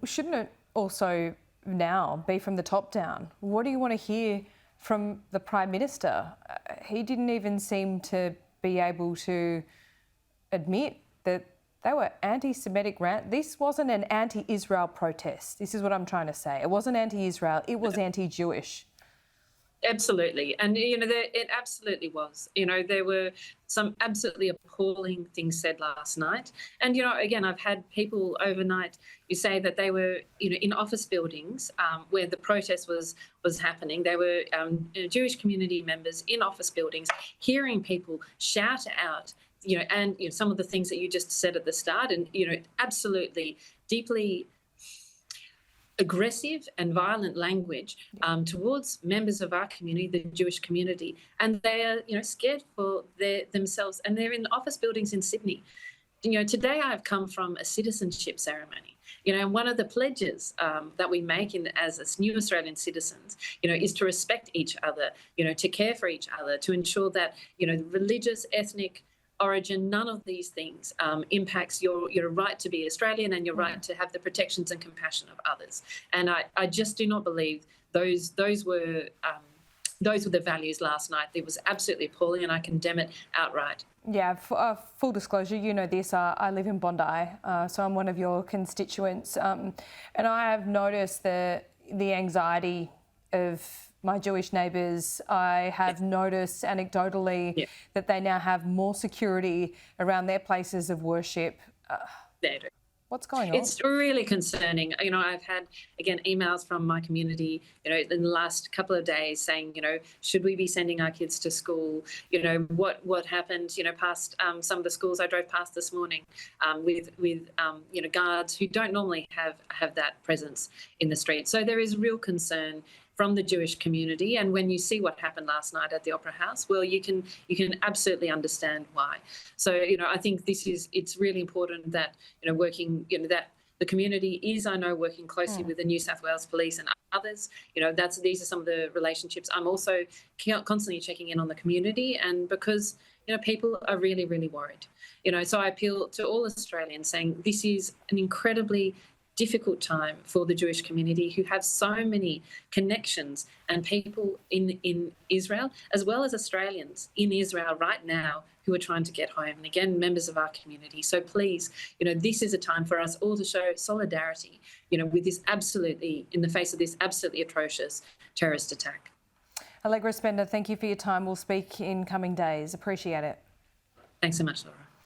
Shouldn't it also now be from the top down? What do you want to hear from the Prime Minister? He didn't even seem to be able to admit that they were anti-Semitic rant. This wasn't an anti-Israel protest. This is what I'm trying to say. It wasn't anti-Israel. It was anti-Jewish. Absolutely. And, it absolutely was. There were some absolutely appalling things said last night. And, again, I've had people overnight who say that they were, in office buildings where the protest was happening. They were Jewish community members in office buildings hearing people shout out, and some of the things that you just said at the start, and, absolutely deeply aggressive and violent language towards members of our community, the Jewish community, and they are, scared for themselves, and they're in office buildings in Sydney. Today I've come from a citizenship ceremony. And one of the pledges that we make as new Australian citizens, is to respect each other, to care for each other, to ensure that, religious, ethnic origin, none of these things impacts your right to be Australian and your right to have the protections and compassion of others. And I just do not believe those were the values last night. It was absolutely appalling, and I condemn it outright. Yeah, full disclosure, you know this, I live in Bondi, so I'm one of your constituents, and I have noticed the anxiety of my Jewish neighbours. I have noticed anecdotally that they now have more security around their places of worship. They do. What's going on? It's really concerning. I've had, again, emails from my community, in the last couple of days saying, should we be sending our kids to school? What happened, past some of the schools I drove past this morning with guards who don't normally have that presence in the street. So there is real concern from the Jewish community, and when you see what happened last night at the Opera House, well, you can absolutely understand why. So, I think it's really important that working, that the community is, I know, working closely with the New South Wales Police and others. These are some of the relationships. I'm also constantly checking in on the community, and because people are really, really worried. So I appeal to all Australians saying this is an incredibly difficult time for the Jewish community, who have so many connections and people in Israel, as well as Australians in Israel right now who are trying to get home. And again, members of our community. So please, this is a time for us all to show solidarity, with this in the face of this absolutely atrocious terrorist attack. Allegra Spender, thank you for your time. We'll speak in coming days. Appreciate it. Thanks so much, Laura.